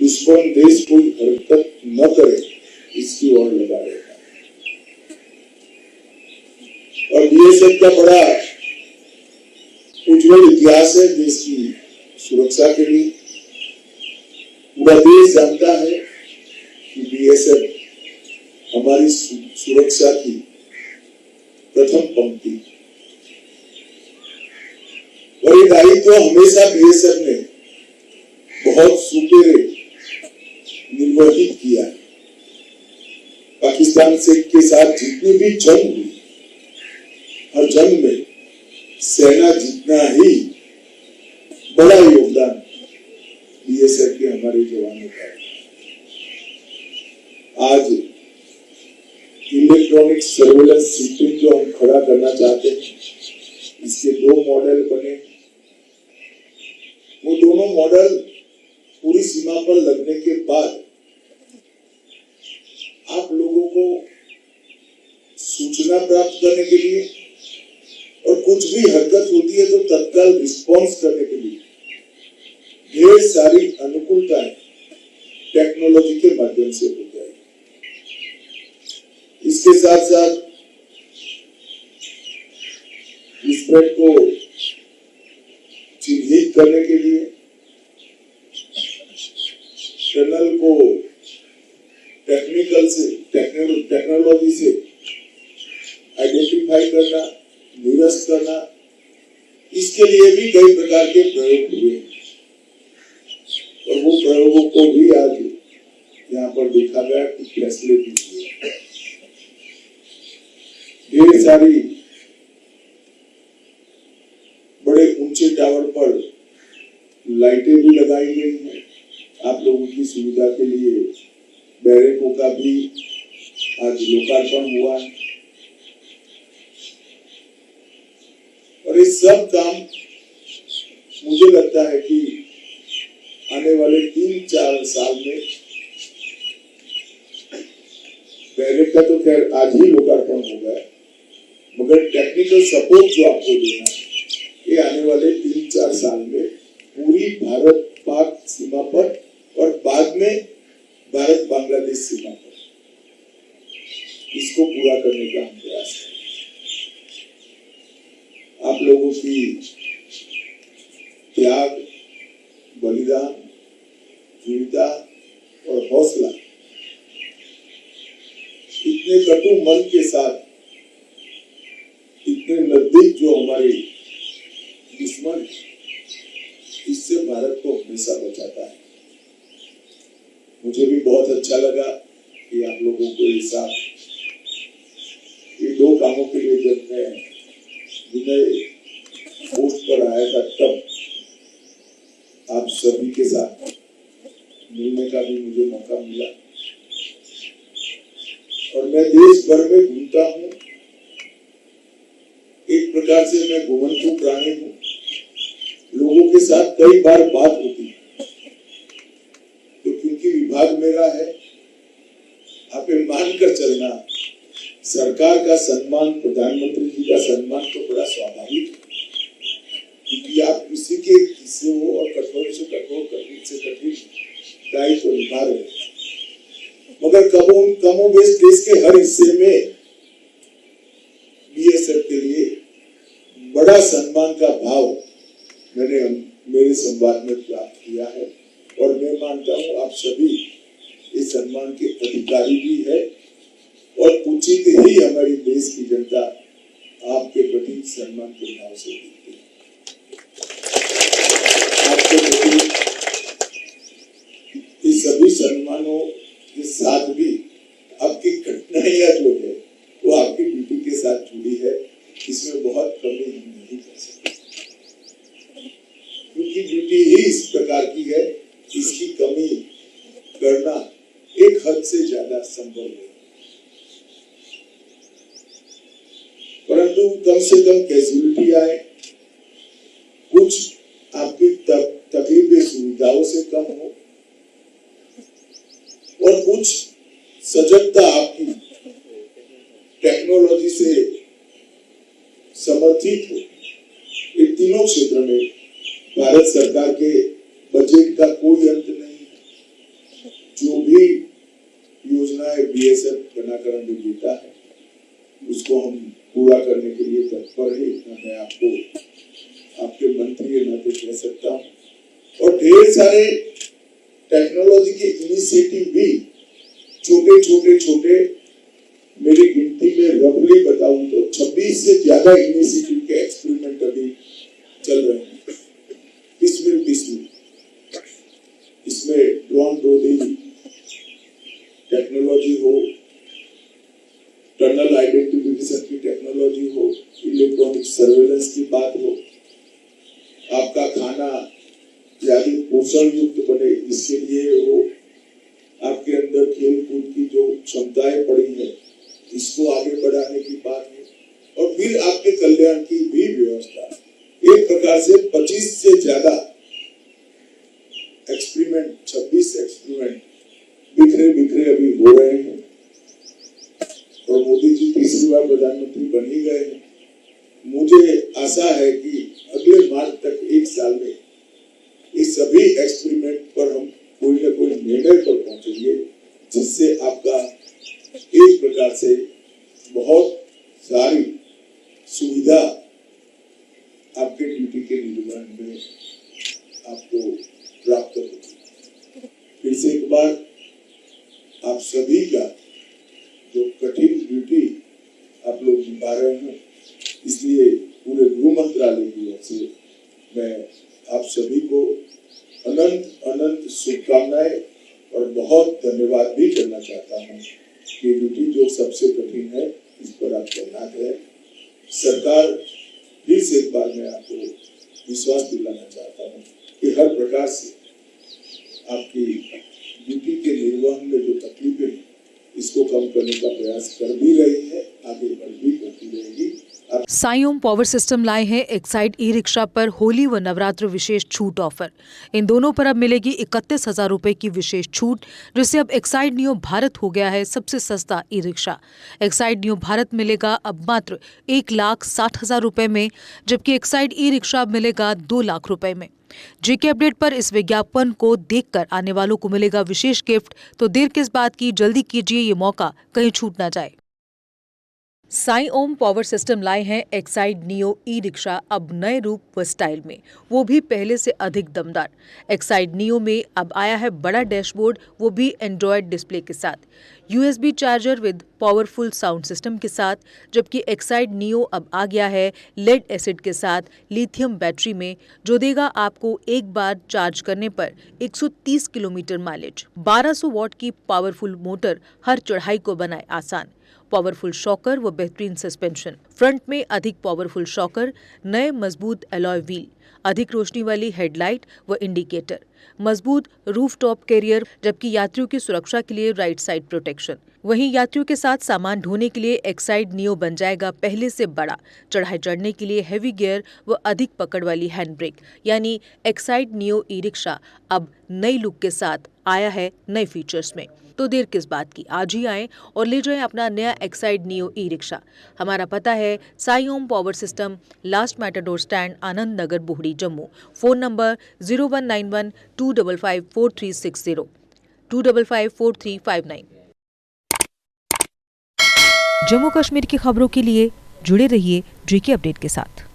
दुश्मन देश कोई हरकत न करे इसकी ओर लगा रहेगा। और बीएसएफ का बड़ा उज्जवल इतिहास है देश की सुरक्षा के लिए। पूरा देश जानता है कि बीएसएफ हमारी सुरक्षा की प्रथम पंक्ति, और ये दायित्व हमेशा बीएसएफ ने बहुत सुपेरे निर्वहित किया। पाकिस्तान से के साथ जितनी भी जंग हुई, हर जंग में सेना जितना ही बड़ा योगदान बीएसएफ के हमारे जवानों का। आज इलेक्ट्रॉनिक सर्वेलेंस सिस्टम जो हम खड़ा करना चाहते हैं, इसके 2 मॉडल बने। वो दोनों मॉडल पूरी सीमा पर लगने के बाद आप लोगों को सूचना प्राप्त करने के लिए और कुछ भी हरकत होती है तो तत्काल रिस्पॉन्स करने के लिए ढेर सारी अनुकूलताएं टेक्नोलॉजी के माध्यम से हो जाएगी। इसके साथ साथ स्प्रेड को चिन्हित करने के लिए टनल को टेक्नोलॉजी से आइडेंटिफाई करना, निरस्त करना, इसके लिए भी कई प्रकार के प्रयोग हुए और वो प्रयोगों को भी आज यहाँ पर देखा गया कि फैसले भी हुए। ढेर सारी बड़े ऊंचे टावर पर लाइटें भी लगाई गई हैं आप लोगों की सुविधा के लिए। बैरकों का भी आज लोकार्पण हुआ है और ये सब काम मुझे लगता है कि आने वाले 3-4 साल में, बैरक का तो खैर आज ही लोकार्पण हो गया, मगर टेक्निकल सपोर्ट जो आपको देना है ये आने वाले 3-4 साल में पूरी भारत पाक सीमा पर और बाद में भारत बांग्लादेश सीमा पर इसको पूरा करने का हम प्रयास करें। आप लोगों की त्याग, बलिदान, दृढ़ता और हौसला इतने कटु मन के साथ, इतने नजदीक जो हमारे दुश्मन है, इससे भारत को हमेशा बचाता है। मुझे भी बहुत अच्छा लगा कि आप लोगों को ये साथ ये 2 कामों के लिए जब मैं विनय पोस्ट पर आया था तब आप सभी के साथ मिलने का भी मुझे मौका मिला और मैं देश भर में घूमता हूँ। एक प्रकार से मैं घुमंतु प्राणी हूँ। लोगों के साथ कई बार बात होती है तो क्योंकि विभाग मेरा है, आप मानकर चलना, सरकार का सम्मान, प्रधानमंत्री जी का सम्मान तो बड़ा स्वाभाविक है क्योंकि आप किसी के किस्से हो और कठोर से कठोर, कठिन से कठिन दायित्व निभा रहे हैं। मगर कमोबेश देश के हर हिस्से में बीएसएफ के लिए बड़ा सम्मान का भाव मैंने मेरे संवाद में प्राप्त किया है और मैं मानता हूं आप सभी इस सम्मान के अधिकारी भी है और उचित ही हमारी देश की जनता आपके प्रति सम्मान के भाव से देती है। आपके प्रति इस सभी सम्मानों के साथ भी आपकी कठिनाइयां जो है वो आपकी ड्यूटी के साथ जुड़ी है, इसमें बहुत कमी हम नहीं कर सकते क्योंकि ड्यूटी ही इस प्रकार की है, इसकी कमी करना एक हद से ज्यादा संभव है। परंतु कम से कम कैजुअलिटी आए, कुछ आपकी तकलीफें सुविधाओं से कम हो और कुछ सजगता आपकी टेक्नोलॉजी से समर्थित हो। ये तीनों क्षेत्र में भारत सरकार के बजट का कोई अंत नहीं है। जो भी योजनाएं बीएसएफ बनाकर हमें देता है उसको हम पूरा करने के लिए तत्पर है। इतना मैं आपको आपके मंत्री के नाते कह सकता हूँ। और ढेर सारे टेक्नोलॉजी के इनिशिएटिव भी छोटे मेरी गिनती में रफली बताऊं तो 26 से ज्यादा इनिशिएटिव के एक्सपेरिमेंट अभी चल रहे हैं। पिसमिल इसमें ड्रोन रोडिंग टेक्नोलॉजी हो, टनल आइडेंटिफिकेशन की टेक्नोलॉजी हो, इलेक्ट्रॉनिक सर्वेलेंस की बात हो, आपका खाना ज्यादा पोषण युक्त बने इसके लिए हो, आपके अंदर खेल कूद की जो क्षमताएं पड़ी है इसको आगे बढ़ाने की बात है, और फिर आपके कल्याण की भी व्यवस्था। एक प्रकार से 25 से ज्यादा एक्सपेरिमेंट, 26 एक्सपेरिमेंट बिखरे अभी हो रहे हैं। और मोदी जी तीसरी बार प्रधानमंत्री बन ही गए हैं। मुझे आशा है कि अगले मार्च तक, एक साल में, इस सभी एक्सपेरिमेंट पर हम कोई ना कोई निर्णय पर पहुंचेंगे जिससे आपका एक प्रकार से बहुत सारी सुविधा आपके ड्यूटी के निर्वहन में आपको प्राप्त होगी। फिर से एक बार आप सभी का जो कठिन ड्यूटी आप लोग निभा रहे हैं, इसलिए पूरे गृह मंत्रालय की ओर से मैं आप सभी को अनंत शुभकामनाएं और बहुत धन्यवाद भी करना चाहता हूँ कि ड्यूटी जो सबसे कठिन है इस पर आप तैनात है। सरकार, फिर से एक बार मैं आपको विश्वास दिलाना चाहता हूँ कि हर प्रकार से आपकी ड्यूटी के निर्वहन में जो तकलीफें हैं इसको कम करने का प्रयास कर भी रही है, आगे बढ़ भी करती रहेगी। साई ओम पावर सिस्टम लाए हैं एक्साइड ई रिक्शा पर होली व नवरात्र विशेष छूट ऑफर। इन दोनों पर अब मिलेगी 31,000 रुपए की विशेष छूट, जिससे अब एक्साइड नियो भारत हो गया है सबसे सस्ता e rickshaw. Exide neo Bharat मिलेगा अब मात्र 1,60,000 रुपए में, जबकि एक्साइड ई रिक्शा मिलेगा 2 लाख रुपए में। जेके अपडेट पर इस विज्ञापन को देखकर आने वालों को मिलेगा विशेष गिफ्ट, तो देर किस बात की, जल्दी कीजिए, ये मौका कहीं छूट ना जाए। साई ओम पावर सिस्टम लाए हैं एक्साइड नियो ई रिक्शा अब नए रूप व स्टाइल में, वो भी पहले से अधिक दमदार। एक्साइड नियो में अब आया है बड़ा डैशबोर्ड, वो भी एंड्रॉयड डिस्प्ले के साथ, USB charger with powerful sound system के साथ, जबकि एक्साइड नियो अब आ गया है लेड एसिड के साथ लिथियम बैटरी में, जो देगा आपको एक बार चार्ज करने पर 130 किलोमीटर माइलेज। 1200 वॉट की पावरफुल मोटर हर चढ़ाई को बनाए आसान। पावरफुल शॉकर व बेहतरीन सस्पेंशन, फ्रंट में अधिक पावरफुल शॉकर, नए मजबूत एलॉय व्हील, अधिक रोशनी वाली हेडलाइट व इंडिकेटर, मजबूत रूफटॉप कैरियर, जबकि यात्रियों की सुरक्षा के लिए राइट साइड प्रोटेक्शन। वहीं यात्रियों के साथ सामान ढोने के लिए एक्साइड नियो बन जाएगा पहले से बड़ा। चढ़ाई चढ़ने के लिए हैवी गियर व अधिक पकड़ वाली हैंड ब्रेक, यानी एक्साइड नियो ई रिक्शा अब नई लुक के साथ आया है नए फीचर्स में। तो देर किस बात की, आज ही आएं और ले जाएं अपना नया एक्साइड नियो ई रिक्शा। हमारा पता है Sai Om power system, last matador stand, Anand Nagar, Bohri, Jammu. Phone number 0191 255 4360 255 4359। Jammu Kashmir की खबरों के लिए जुड़े रहिए जेके अपडेट के साथ।